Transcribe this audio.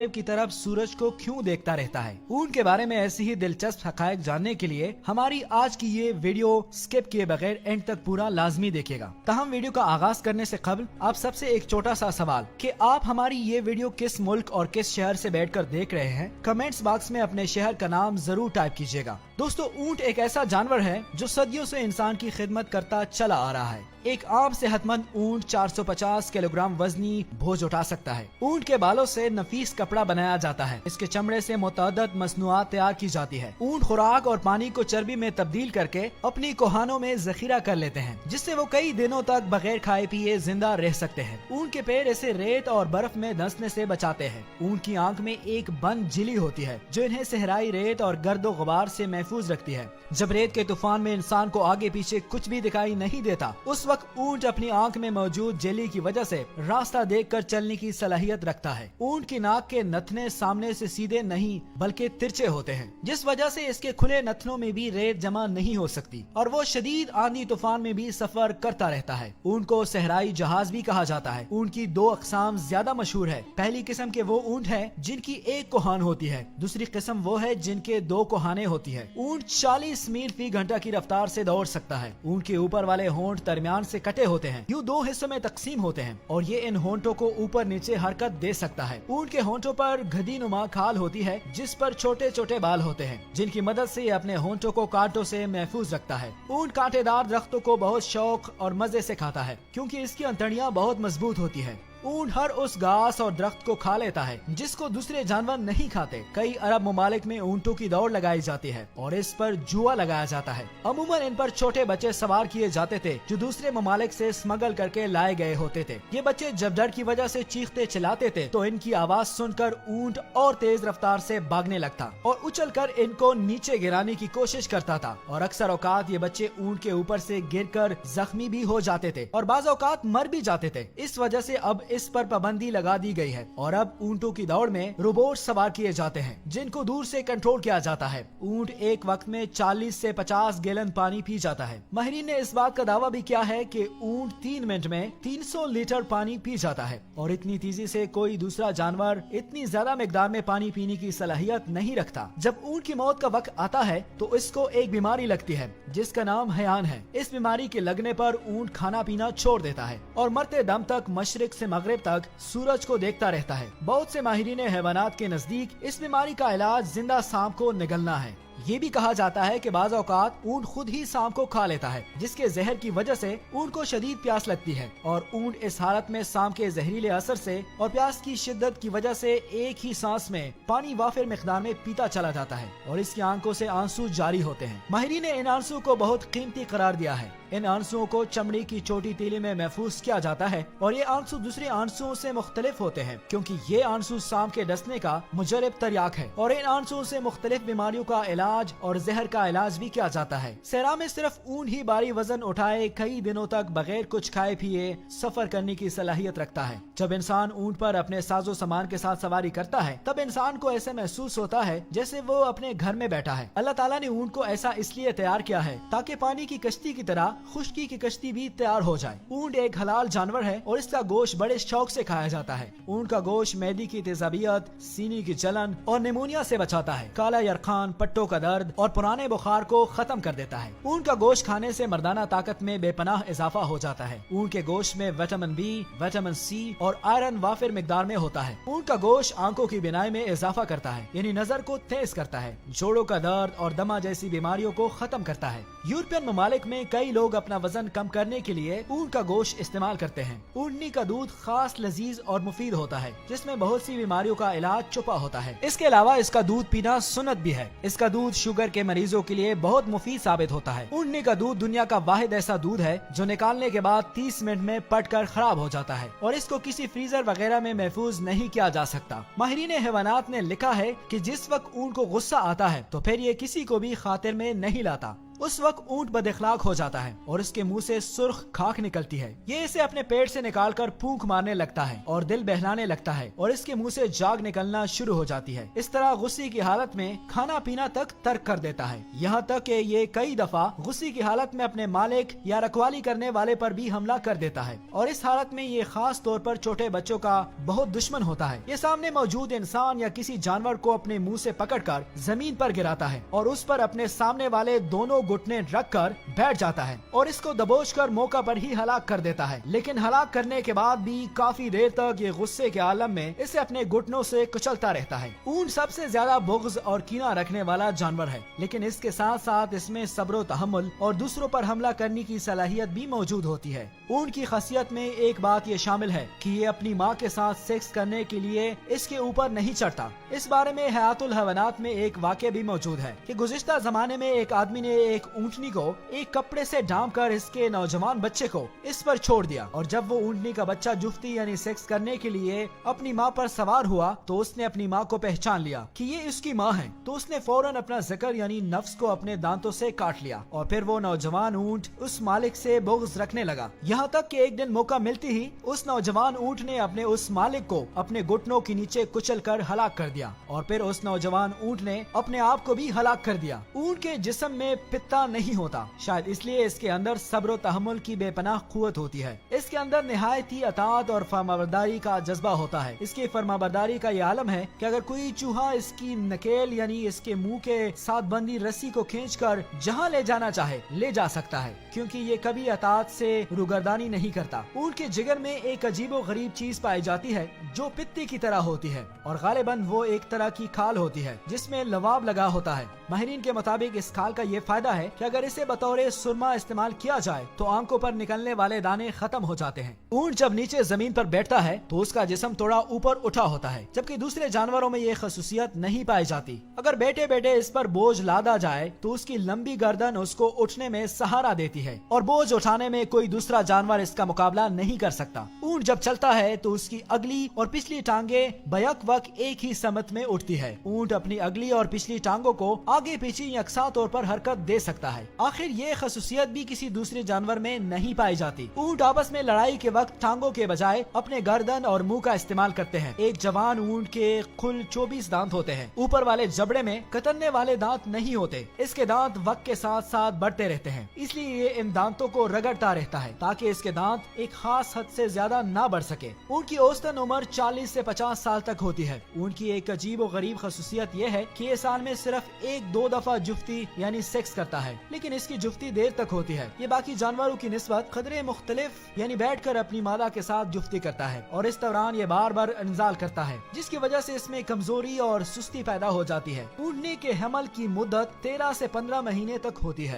की तरफ सूरज को क्यों देखता रहता है। ऊंट के बारे में ऐसी ही दिलचस्प हकायक जानने के लिए हमारी आज की ये वीडियो स्किप किए बगैर एंड तक पूरा लाजमी देखिएगा। ताहम वीडियो का आगाज करने से कबल आप सबसे एक छोटा सा सवाल कि आप हमारी ये वीडियो किस मुल्क और किस शहर से बैठकर देख रहे हैं, कमेंट्स बॉक्स में अपने शहर का नाम जरूर टाइप कीजिएगा। दोस्तों, ऊंट एक ऐसा जानवर है जो सदियों से इंसान की खिदमत करता चला आ रहा है। एक आम सेहतमंद ऊंट 450 किलोग्राम वजनी बोझ उठा सकता है। ऊंट के बालों से नफीस कपड़ा बनाया जाता है। इसके चमड़े से मुतअद्दिद मसनूआत तैयार की जाती है। ऊंट खुराक और पानी को चर्बी में तब्दील करके अपनी कोहानों में जखीरा कर लेते हैं, जिससे वो कई दिनों तक बगैर खाए पिए जिंदा रह सकते हैं। ऊंट के पैर इसे रेत और बर्फ में धंसने से बचाते हैं। ऊंट की आंख में एक बंद झिल्ली होती है जो इन्हें सहराई रेत और गर्दो गुबार से महफूज रखती है। जब रेत के तूफान में इंसान को आगे पीछे कुछ भी दिखाई नहीं देता, उस वक्त ऊंट अपनी आंख में मौजूद जेली की वजह से रास्ता देखकर चलने की सलाहियत रखता है। ऊंट की नाक के नथने सामने से सीधे नहीं बल्कि तिरछे होते हैं, जिस वजह से इसके खुले नथनों में भी रेत जमा नहीं हो सकती और वो शदीद आंधी तूफान में भी सफर करता रहता है। ऊंट को सहराई जहाज भी कहा जाता है। ऊंट की दो अकसाम ज्यादा मशहूर है। पहली किस्म के वो ऊंट है जिनकी एक कोहान होती है, दूसरी किस्म वो है जिनके दो कोहाने होती है। ऊंट 40 मील फी घंटा की रफ्तार से दौड़ सकता है। ऊंट के ऊपर वाले होंठ दरमियान से कटे होते हैं, यूं दो हिस्सों में तकसीम होते हैं और ये इन होंठों को ऊपर नीचे हरकत दे सकता है। ऊंट के होंठों पर गधी नुमा खाल होती है जिस पर छोटे छोटे बाल होते हैं, जिनकी मदद से ये अपने होंठों को कांटों से महफूज रखता है। ऊंट कांटेदार दरख्तों को बहुत शौक और मजे से खाता है क्योंकि इसकी अंतड़ियां बहुत मजबूत होती है। ऊंट हर उस घास और दरख्त को खा लेता है जिसको दूसरे जानवर नहीं खाते। कई अरब ममालिक में ऊंटों की दौड़ लगाई जाती है और इस पर जुआ लगाया जाता है। अमूमन इन पर छोटे बच्चे सवार किए जाते थे जो दूसरे ममालिक से स्मगल करके लाए गए होते थे। ये बच्चे जब डर की वजह से चीखते चिल्लाते थे तो इनकी आवाज सुनकर ऊंट और तेज रफ्तार से भागने लगता और उछल कर इनको नीचे गिराने की कोशिश करता था और अक्सर औकात ये बच्चे ऊंट के ऊपर से गिरकर जख्मी भी हो जाते थे और बाज़ औकात मर भी जाते थे। इस वजह से अब इस पर पाबंदी लगा दी गई है और अब ऊंटों की दौड़ में रोबोट सवार किए जाते हैं जिनको दूर से कंट्रोल किया जाता है। ऊंट एक वक्त में 40 से 50 गैलन पानी पी जाता है। माहिरीन ने इस बात का दावा भी किया है कि ऊंट 3 मिनट में 300 लीटर पानी पी जाता है और इतनी तेजी से कोई दूसरा जानवर इतनी ज्यादा मिकदार में पानी पीने की सलाहियत नहीं रखता। जब ऊंट की मौत का वक्त आता है तो इसको एक बीमारी लगती है जिसका नाम हयान है। इस बीमारी के लगने पर ऊंट खाना पीना छोड़ देता है और मरते दम तक मशरिक से मगरिब तक सूरज को देखता रहता है। बहुत से माहिरीन हैवानात के नजदीक इस बीमारी का इलाज जिंदा सांप को निगलना है। ये भी कहा जाता है कि बाज़ औकात ऊंट खुद ही सांप को खा लेता है जिसके जहर की वजह से ऊंट को शदीद प्यास लगती है और ऊंट इस हालत में सांप के जहरीले असर से और प्यास की शिद्दत की वजह से एक ही सांस में पानी वाफिर मिकदार में पीता चला जाता है और इसकी आंखों से आंसू जारी होते हैं। माहिरीन ने इन आंसू को बहुत कीमती करार दिया है। इन आंसुओं को चमड़ी की छोटी तीली में महफूज किया जाता है और ये आंसू दूसरे आंसुओं से मुख्तलिफ होते हैं क्योंकि ये आंसू सांप के डसने का मुजरब तरियाक है और इन आंसुओं से मुख्तलिफ बीमारियों का इलाज और जहर का इलाज भी किया जाता है। सहरा में सिर्फ ऊंट ही भारी वजन उठाए कई दिनों तक बगैर कुछ खाए पिए सफर करने की सलाहियत रखता है। जब इंसान ऊंट पर अपने साजो सामान के साथ सवारी करता है तब इंसान को ऐसे महसूस होता है जैसे वो अपने घर में बैठा है। अल्लाह ताला ने ऊंट को ऐसा इसलिए तैयार किया है ताकि पानी की कश्ती की तरह खुश्की की कश्ती भी तैयार हो जाए। ऊंट एक हलाल जानवर है और इसका गोश्त बड़े शौक से खाया जाता है। ऊंट का गोश्त मैदी की तेजाबियत, सीने की जलन और निमोनिया से बचाता है। काला यरखान, पट्टों का दर्द और पुराने बुखार को खत्म कर देता है। ऊंट का गोश्त खाने से मर्दाना ताकत में बेपनाह इजाफा हो जाता है। ऊंट के गोश्त में विटामिन बी, विटामिन सी और आयरन वाफिर मिकदार में होता है। ऊंट का गोश्त आंखों की बिनाई में इजाफा करता है, यानी नजर को तेज करता है। जोड़ों का दर्द और दमा जैसी बीमारियों को खत्म करता है। यूरोपियन ममालिक में कई लोग अपना वजन कम करने के लिए ऊंट का गोश्त इस्तेमाल करते हैं। ऊंटनी का दूध खास लजीज और मुफीद होता है जिसमें बहुत सी बीमारियों का इलाज छुपा होता है। इसके अलावा इसका दूध पीना सुन्नत भी है। इसका दूध शुगर के मरीजों के लिए बहुत मुफीद साबित होता है। ऊंटनी का दूध दुनिया का वाहिद ऐसा दूध है जो निकालने के बाद 30 मिनट में पट कर खराब हो जाता है और इसको किसी फ्रीजर वगैरह में महफूज नहीं किया जा सकता। माहिरीन हैवानात ने लिखा है कि जिस वक्त ऊंट को गुस्सा आता है तो फिर ये किसी को भी खातिर में नहीं लाता। उस वक्त ऊंट बदअखलाक हो जाता है और उसके मुंह से सुर्ख खाक निकलती है। ये इसे अपने पेट से निकालकर फूंक मारने लगता है और दिल बहलाने लगता है और इसके मुंह से जाग निकलना शुरू हो जाती है। इस तरह गुस्से की हालत में खाना पीना तक तर्क कर देता है। यहाँ तक कि ये कई दफा गुस्से की हालत में अपने मालिक या रखवाली करने वाले पर भी हमला कर देता है और इस हालत में ये खास तौर पर छोटे बच्चों का बहुत दुश्मन होता है। ये सामने मौजूद इंसान या किसी जानवर को अपने मुंह से पकड़कर जमीन पर गिराता है और उस पर अपने सामने वाले दोनों घुटने रखकर बैठ जाता है और इसको दबोचकर मौका पर ही हलाक कर देता है। लेकिन हलाक करने के बाद भी काफी देर तक ये गुस्से के आलम में इसे अपने घुटनों से कुचलता रहता है। ऊंट सबसे ज्यादा बुग़्ज़ और कीना रखने वाला जानवर है, लेकिन इसके साथ साथ इसमें सब्र तहम्मुल और दूसरों पर हमला करने की सलाहियत भी मौजूद होती है। ऊंट की खासियत में एक बात ये शामिल है कि ये अपनी माँ के साथ सेक्स करने के लिए इसके ऊपर नहीं चढ़ता। इस बारे में हयातुल हैवानात में एक वाक़या भी मौजूद है कि गुज़िश्ता ज़माने में एक आदमी ने एक ऊँटनी को एक कपड़े से ढांप कर इसके नौजवान बच्चे को इस पर छोड़ दिया और जब वो ऊँटनी का बच्चा जुफ्ती यानी सेक्स करने के लिए अपनी माँ पर सवार हुआ तो उसने अपनी माँ को पहचान लिया कि ये उसकी माँ है। तो उसने फौरन अपना ज़कर यानी नफ्स को अपने दांतों से काट लिया और फिर वो नौजवान ऊँट उस मालिक से बुग़्ज़ रखने लगा। यहाँ तक कि एक दिन मौका मिलती ही उस नौजवान ऊँट ने अपने उस मालिक को अपने घुटनों के नीचे कुचल कर हलाक कर दिया और फिर उस नौजवान ऊँट ने अपने आप को भी हलाक कर दिया। ऊँट के जिस्म में पित्ता नहीं होता, शायद इसलिए इसके अंदर सब्र तहम्मुल की बेपनाह कुव्वत होती है। इसके अंदर निहायत ही अताअत और फरमाबरदारी का जज्बा होता है। इसकी फरमाबरदारी का ये आलम है कि अगर कोई चूहा इसकी नकेल यानी इसके मुंह के साथ बंदी रस्सी को खींचकर जहां ले जाना चाहे ले जा सकता है, क्योंकि ये कभी अताअत से रुगरदानी नहीं करता। ऊँट के जिगर में एक अजीबो गरीब चीज पाई जाती है जो पित्ती की तरह होती है और गालिबन वो एक तरह की खाल होती है जिसमें लवाब लगा होता है। माहिरीन के मुताबिक इस खाल का ये फायदा है कि अगर इसे बतौर सुरमा इस्तेमाल किया जाए तो आंखों पर निकलने वाले दाने खत्म हो जाते हैं। ऊँट जब नीचे जमीन पर बैठता है तो उसका जिस्म थोड़ा ऊपर उठा होता है, जबकि दूसरे जानवरों में ये खसूसियत नहीं पाई जाती। अगर बैठे बैठे इस पर बोझ लादा जाए तो उसकी लंबी गर्दन उसको उठने में सहारा देती है और बोझ उठाने में कोई दूसरा जानवर इसका मुकाबला नहीं कर सकता। ऊँट जब चलता है तो उसकी अगली और पिछली टांगे बैक वक्त एक ही समत में उठती है। ऊँट अपनी अगली और पिछली टांगों को आगे पीछे यकसा तौर पर हरकत दे सकता है। आखिर ये खसूसियत भी किसी दूसरे जानवर में नहीं पाई जाती। ऊँट आपस में लड़ाई के वक्त टांगों के बजाय अपने गर्दन और मुंह का इस्तेमाल करते हैं। एक जवान ऊँट के कुल 24 दांत होते हैं। ऊपर वाले जबड़े में कतरने वाले दांत नहीं होते। इसके दांत वक्त के साथ साथ बढ़ते रहते हैं, इसलिए ये इन दांतों को रगड़ता रहता है ताकि इसके दांत एक खास हद से ज्यादा ना बढ़ सके। ऊँट की औसतन उम्र 40 से 50 साल तक होती है। ऊँट की एक अजीब और गरीब खसूसियत ये है कि ये साल में सिर्फ 1-2 दफा जुफ्ती यानी सेक्स करता है, लेकिन इसकी जुफ्ती देर तक होती है। ये बाकी जानवरों की निस्बत खदरे मुख्तलिफ यानी बैठकर अपनी मादा के साथ जुफ्ती करता है और इस दौरान ये बार बार इंजाल करता है, जिसकी वजह से इसमें कमजोरी और सुस्ती पैदा हो जाती है। ऊँटनी के हमल की मुद्दत 13 से 15 महीने तक होती है।